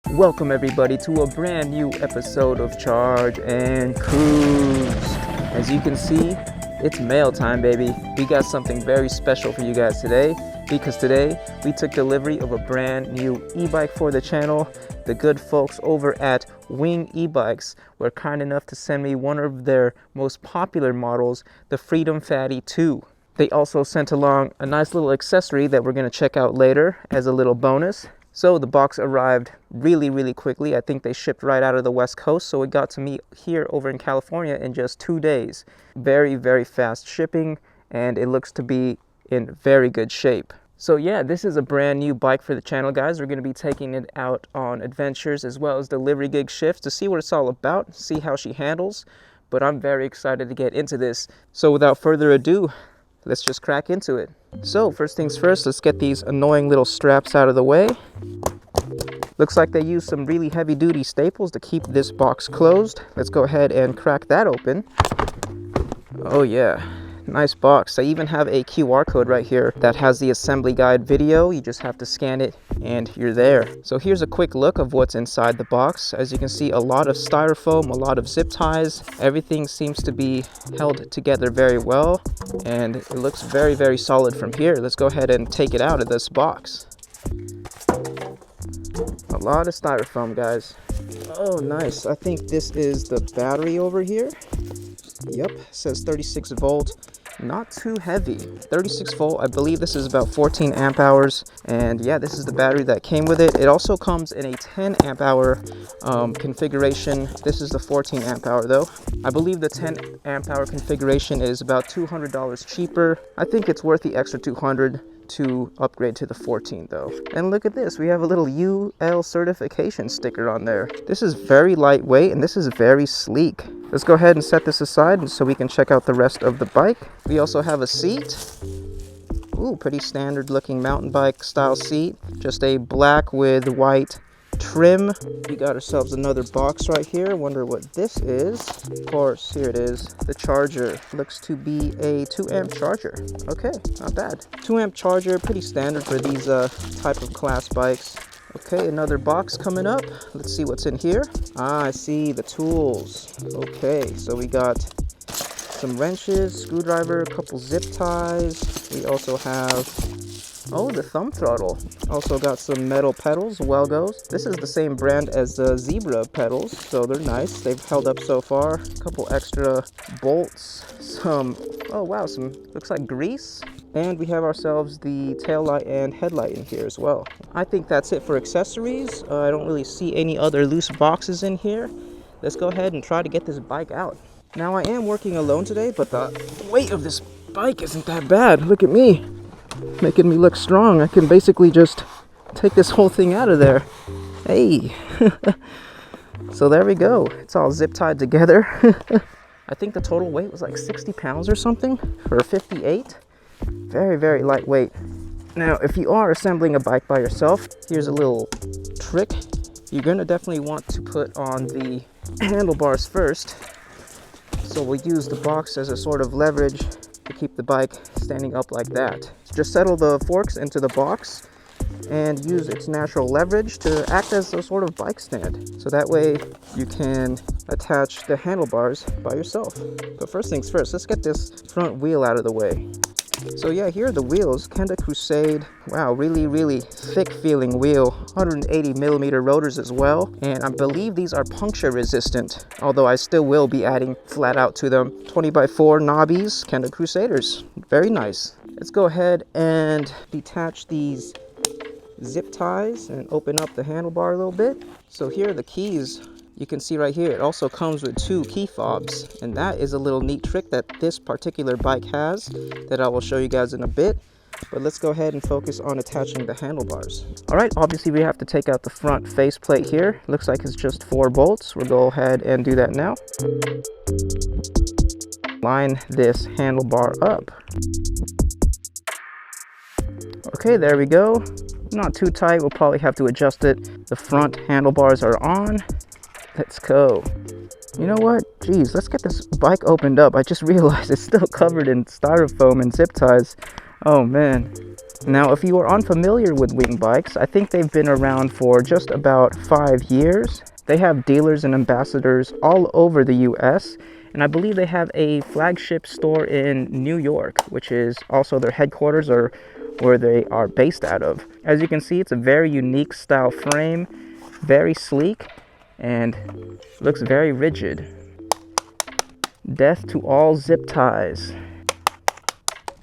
Welcome everybody to a brand new episode of Charge and Cruise. As you can see, it's mail time, baby. We got something very special for you guys today, because today we took delivery of a brand new e-bike for the channel. The good folks over at wingebikes were kind enough to send me one of their most popular models, the Freedom Fatty 2. They also sent along a nice little accessory that we're going to check out later as a little bonus. So the box arrived really quickly. I think they shipped right out of the West Coast, so it got to me here over in California in just 2 days. Very fast shipping, and it looks to be in very good shape. So yeah, this is a brand new bike for the channel, guys. We're going to be taking it out on adventures as well as delivery gig shifts to see what it's all about, see how she handles. But I'm very excited to get into this. So without further ado, let's just crack into it. So first things first, let's get these annoying little straps out of the way. Looks like they used some really heavy duty staples to keep this box closed. Let's go ahead and crack that open. Oh yeah, nice box. They even have a QR code right here that has the assembly guide video. You just have to scan it and you're there. So here's a quick look of what's inside the box. As you can see, a lot of styrofoam, a lot of zip ties. Everything seems to be held together very well, and it looks very solid from here. Let's go ahead and take it out of this box. A lot of styrofoam, guys. Oh, nice. I think this is the battery over here. Yep, says 36 volt. Not too heavy. 36 volt. I believe this is about 14 amp hours. And yeah, this is the battery that came with it. It also comes in a 10 amp hour configuration. This is the 14 amp hour though. I believe the 10 amp hour configuration is about $200 cheaper. I think it's worth the extra $200 to upgrade to the 14 though. And look at this, we have a little UL certification sticker on there. This is very lightweight and this is very sleek. Let's go ahead and set this aside so we can check out the rest of the bike. We also have a seat. Ooh, pretty standard looking mountain bike style seat. Just a black with white trim. We got ourselves another box right here. Wonder what this is. Of course, here it is. The charger looks to be a 2 amp charger. Okay, not bad. 2 amp charger, pretty standard for these type of class bikes. Okay, another box coming up. Let's see what's in here. Ah, I see the tools. Okay, so we got some wrenches, screwdriver, a couple zip ties. We also have, oh, the thumb throttle. Also got some metal pedals, well goes. This is the same brand as the Zebra pedals, so they're nice. They've held up so far. A couple extra bolts, some, oh wow, some, looks like grease. And we have ourselves the tail light and headlight in here as well. I think that's it for accessories. I don't really see any other loose boxes in here. Let's go ahead and try to get this bike out. Now I am working alone today, but the weight of this bike isn't that bad. Look at me, making me look strong. I can basically just take this whole thing out of there. Hey. So there we go. It's all zip tied together. I think the total weight was like 60 pounds or something for a 58. Very lightweight. Now, if you are assembling a bike by yourself, here's a little trick. You're gonna definitely want to put on the handlebars first. So we'll use the box as a sort of leverage to keep the bike standing up like that. Just settle the forks into the box and use its natural leverage to act as a sort of bike stand. So that way you can attach the handlebars by yourself. But first things first, let's get this front wheel out of the way. So yeah, here are the wheels. Kenda Crusade. Wow, really thick feeling wheel. 180 millimeter rotors as well. And I believe these are puncture resistant, although I still will be adding flat out to them. 20x4 knobbies, Kenda Crusaders. Very nice. Let's go ahead and detach these zip ties and open up the handlebar a little bit. So here are the keys. You can see right here, it also comes with 2 key fobs, and that is a little neat trick that this particular bike has that I will show you guys in a bit. But let's go ahead and focus on attaching the handlebars. All right, obviously we have to take out the front faceplate here. Looks like it's just 4 bolts. We'll go ahead and do that now. Line this handlebar up. Okay, there we go. Not too tight, we'll probably have to adjust it. The front handlebars are on. Let's go. You know what? Geez, let's get this bike opened up. I just realized it's still covered in styrofoam and zip ties. Oh man. Now, if you are unfamiliar with wing bikes, I think they've been around for just about 5 years. They have dealers and ambassadors all over the US, and I believe they have a flagship store in New York, which is also their headquarters or where they are based out of. As you can see, it's a very unique style frame, very sleek, and looks very rigid. Death to all zip ties.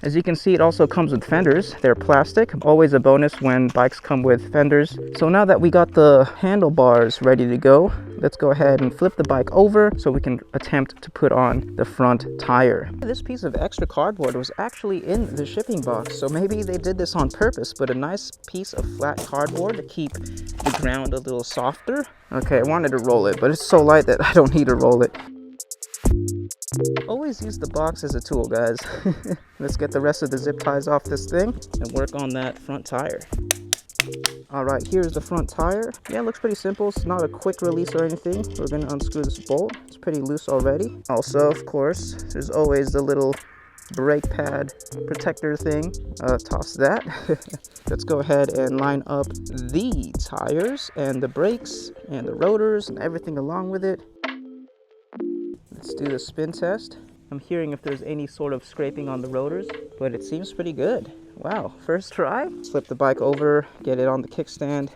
As you can see, it also comes with fenders. They're plastic, always a bonus when bikes come with fenders. So now that we got the handlebars ready to go, let's go ahead and flip the bike over so we can attempt to put on the front tire. This piece of extra cardboard was actually in the shipping box, so maybe they did this on purpose, but a nice piece of flat cardboard to keep the ground a little softer. Okay, I wanted to roll it, but it's so light that I don't need to roll it. Always use the box as a tool, guys. Let's get the rest of the zip ties off this thing and work on that front tire. All right, here's the front tire. Yeah, it looks pretty simple. It's not a quick release or anything. We're gonna unscrew this bolt. It's pretty loose already. Also, of course, there's always the little brake pad protector thing. Toss that. Let's go ahead and line up the tires and the brakes and the rotors and everything along with it. Let's do the spin test. I'm hearing if there's any sort of scraping on the rotors, but it seems pretty good. Wow, first try. Flip the bike over, get it on the kickstand.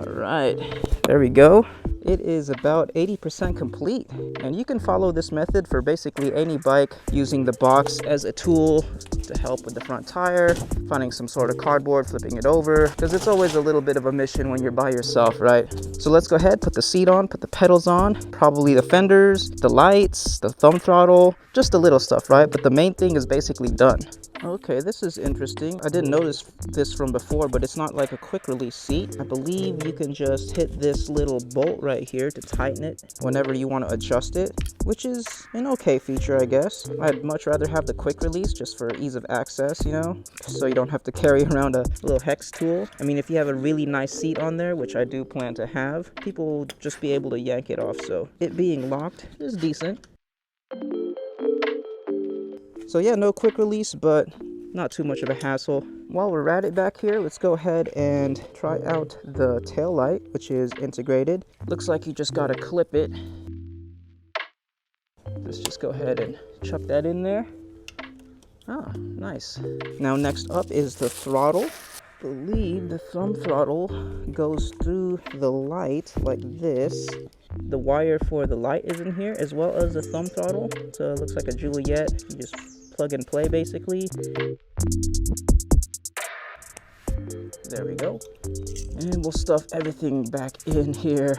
All right, there we go. It is about 80% complete, and you can follow this method for basically any bike, using the box as a tool to help with the front tire, finding some sort of cardboard, flipping it over, because it's always a little bit of a mission when you're by yourself, right? So let's go ahead, put the seat on, put the pedals on, probably the fenders, the lights, the thumb throttle, just the little stuff, right? But the main thing is basically done. Okay, this is interesting. I didn't notice this from before, but it's not like a quick release seat. I believe you can just hit this little bolt right here to tighten it whenever you want to adjust it, which is an okay feature, I guess. I'd much rather have the quick release just for ease of access, you know, so you don't have to carry around a little hex tool. I mean, if you have a really nice seat on there, which I do plan to have, people will just be able to yank it off, so it being locked is decent. So yeah, no quick release, but not too much of a hassle. While we're at it back here, let's go ahead and try out the tail light, which is integrated. Looks like you just gotta clip it. Let's just go ahead and chuck that in there. Ah, nice. Now next up is the throttle. I believe the thumb throttle goes through the light like this. The wire for the light is in here as well as the thumb throttle. So it looks like a Juliet. You just plug and play basically. There we go. And we'll stuff everything back in here.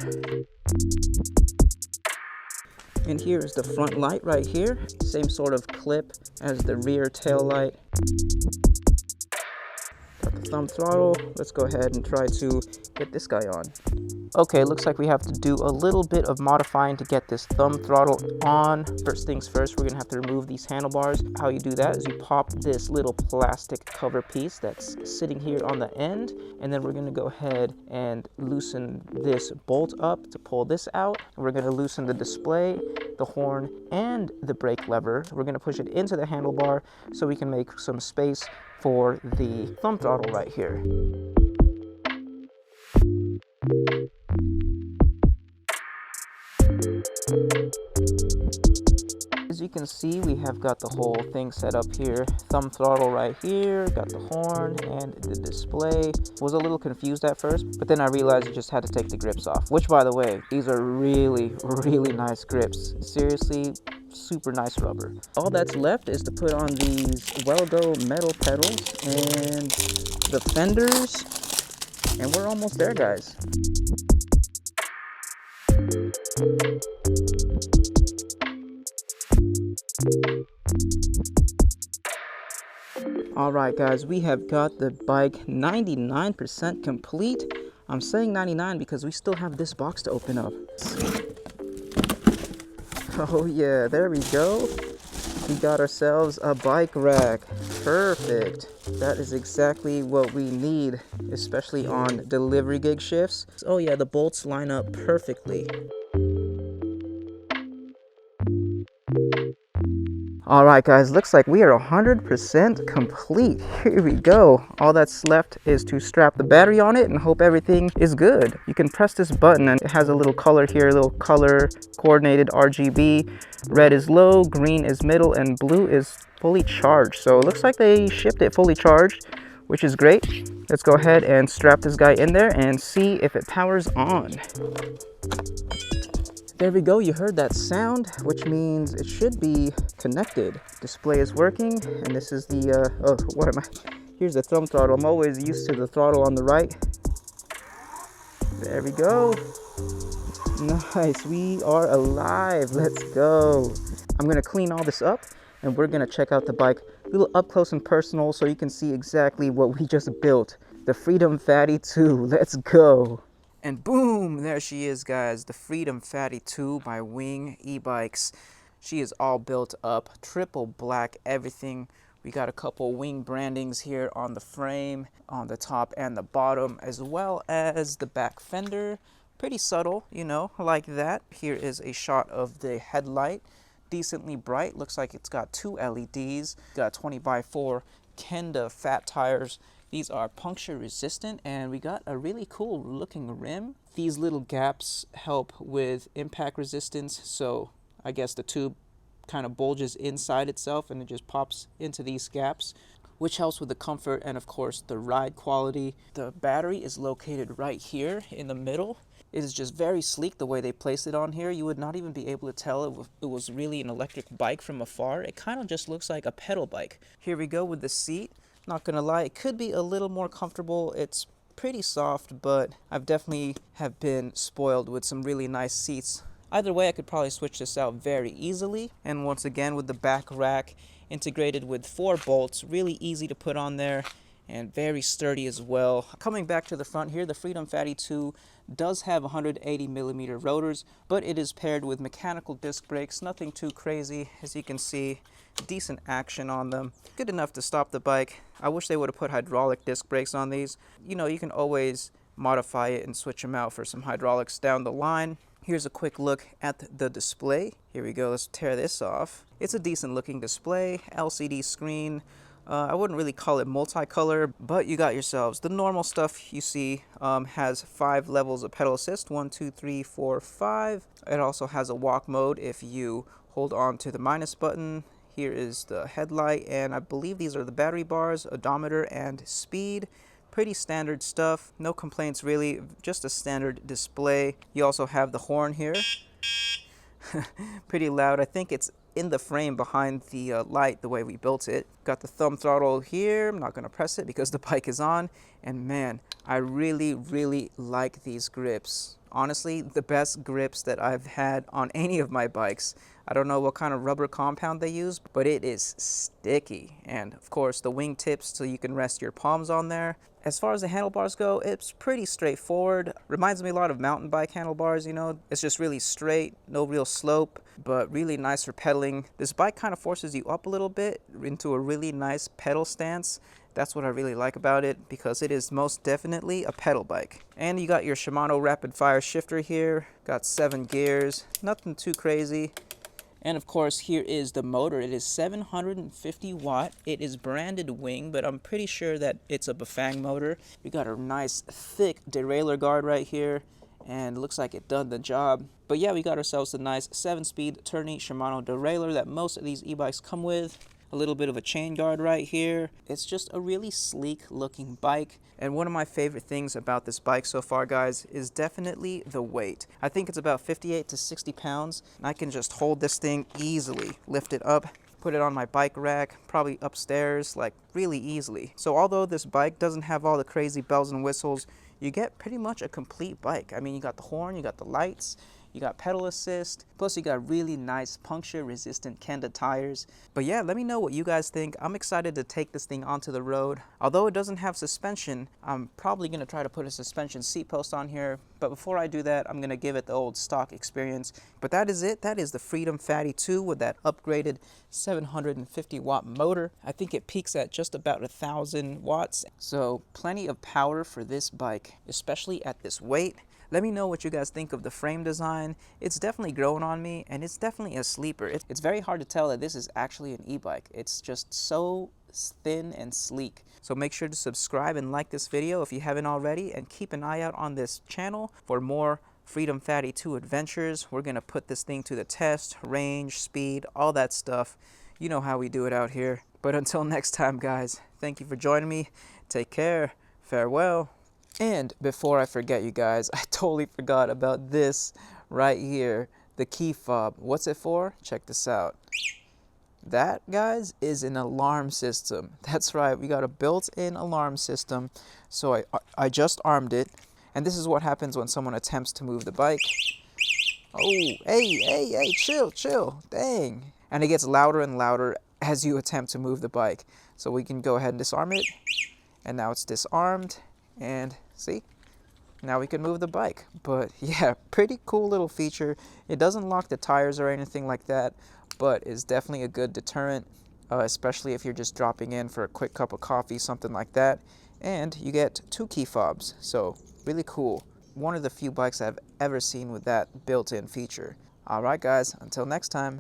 And here is the front light right here. Same sort of clip as the rear tail light. Got the thumb throttle. Let's go ahead and try to get this guy on. Okay, looks like we have to do a little bit of modifying to get this thumb throttle on. First things first, we're gonna have to remove these handlebars. How you do that is you pop this little plastic cover piece that's sitting here on the end, and then we're gonna go ahead and loosen this bolt up to pull this out. We're gonna loosen the display, the horn, and the brake lever. We're gonna push it into the handlebar so we can make some space for the thumb throttle right here. As you can see, we have got the whole thing set up here. Thumb throttle right here, got the horn and the display. Was a little confused at first, but then I realized you just had to take the grips off, which by the way, these are really, really nice grips. Seriously, super nice rubber. All that's left is to put on these Well-Go metal pedals and the fenders, and we're almost there, guys. Alright guys, we have got the bike 99% complete. I'm saying 99 because we still have this box to open up. Oh yeah, there we go. We got ourselves a bike rack. Perfect. That is exactly what we need, especially on delivery gig shifts. Oh yeah, the bolts line up perfectly. All right, guys, looks like we are 100% complete. Here we go. All that's left is to strap the battery on it and hope everything is good. You can press this button and it has a little color here, a little color coordinated RGB. Red is low, green is middle, and blue is fully charged. So it looks like they shipped it fully charged, which is great. Let's go ahead and strap this guy in there and see if it powers on. There we go, you heard that sound, which means it should be connected. Display is working, and this is the, here's the thumb throttle. I'm always used to the throttle on the right. There we go. Nice, we are alive, let's go. I'm gonna clean all this up, and we're gonna check out the bike a little up close and personal so you can see exactly what we just built. The Freedom Fatty 2, let's go. And boom, there she is, guys, the Freedom Fatty 2 by Wing ebikes. She is all built up, triple black, everything. We got a couple wing brandings here on the frame, on the top and the bottom, as well as the back fender. Pretty subtle, you know, like that. Here is a shot of the headlight, decently bright. Looks like it's got 2 LEDs. Got 20x4 Kenda fat tires. These are puncture resistant, and we got a really cool looking rim. These little gaps help with impact resistance, so I guess the tube kind of bulges inside itself and it just pops into these gaps, which helps with the comfort and of course the ride quality. The battery is located right here in the middle. It is just very sleek the way they placed it on here. You would not even be able to tell it was really an electric bike from afar. It kind of just looks like a pedal bike. Here we go with the seat. Not gonna lie, it could be a little more comfortable. It's pretty soft, but I've definitely have been spoiled with some really nice seats. Either way, I could probably switch this out very easily. And once again, with the back rack integrated with 4 bolts, really easy to put on there and very sturdy as well. Coming back to the front here, the Freedom Fatty 2 does have 180mm rotors, but it is paired with mechanical disc brakes. Nothing too crazy, as you can see. Decent action on them, good enough to stop the bike. I wish they would have put hydraulic disc brakes on these. You know, you can always modify it and switch them out for some hydraulics down the line. Here's a quick look at the display. Here we go, let's tear this off. It's a decent looking display, LCD screen. I wouldn't really call it multicolor, but you got yourselves the normal stuff you see. Has 5 levels of pedal assist, 1, 2, 3, 4, 5. It also has a walk mode if you hold on to the minus button. Here is the headlight, and I believe these are the battery bars, odometer, and speed. Pretty standard stuff, no complaints really, just a standard display. You also have the horn here. Pretty loud. I think it's in the frame behind the light, the way we built it. Got the thumb throttle here. I'm not going to press it because the bike is on. And man, I really like these grips. Honestly, the best grips that I've had on any of my bikes. I don't know what kind of rubber compound they use, but it is sticky. And of course, the wing tips so you can rest your palms on there. As far as the handlebars go, it's pretty straightforward. Reminds me a lot of mountain bike handlebars, you know. It's just really straight, no real slope, but really nice for pedaling. This bike kind of forces you up a little bit into a really nice pedal stance. That's what I really like about it, because it is most definitely a pedal bike. And you got your Shimano rapid fire shifter here. Got 7 gears, nothing too crazy. And of course, here is the motor. It is 750 watt. It is branded Wing, but I'm pretty sure that it's a Bafang motor. We got a nice thick derailleur guard right here, and it looks like it done the job. But yeah, we got ourselves a nice 7-speed turny Shimano derailleur that most of these e-bikes come with. A little bit of a chain guard right here. It's just a really sleek looking bike. And one of my favorite things about this bike so far, guys, is definitely the weight. I think it's about 58 to 60 pounds. And I can just hold this thing easily, lift it up, put it on my bike rack, probably upstairs, like really easily. So although this bike doesn't have all the crazy bells and whistles, you get pretty much a complete bike. I mean, you got the horn, you got the lights, you got pedal assist, plus you got really nice puncture resistant Kenda tires. But yeah, let me know what you guys think. I'm excited to take this thing onto the road. Although it doesn't have suspension, I'm probably gonna try to put a suspension seat post on here. But before I do that, I'm gonna give it the old stock experience. But that is it. That is the Freedom Fatty 2 with that upgraded 750 watt motor. I think it peaks at just about 1,000 watts. So plenty of power for this bike, especially at this weight. Let me know what you guys think of the frame design. It's definitely growing on me, and it's definitely a sleeper. It's very hard to tell that this is actually an e-bike. It's just so thin and sleek. So make sure to subscribe and like this video if you haven't already, and keep an eye out on this channel for more Freedom Fatty 2 adventures. We're gonna put this thing to the test, range, speed, all that stuff. You know how we do it out here. But until next time, guys, thank you for joining me. Take care. Farewell. And before I forget, you guys, I totally forgot about this right here, the key fob. What's it for? Check this out. That, guys, is an alarm system. That's right, we got a built-in alarm system. So I just armed it, and this is what happens when someone attempts to move the bike. Oh, hey, chill, dang. And it gets louder and louder as you attempt to move the bike. So we can go ahead and disarm it, and now it's disarmed, and see? Now we can move the bike. But yeah, pretty cool little feature. It doesn't lock the tires or anything like that, but is definitely a good deterrent, especially if you're just dropping in for a quick cup of coffee, something like that. And you get 2 key fobs, so really cool. One of the few bikes I've ever seen with that built-in feature. All right, guys, until next time.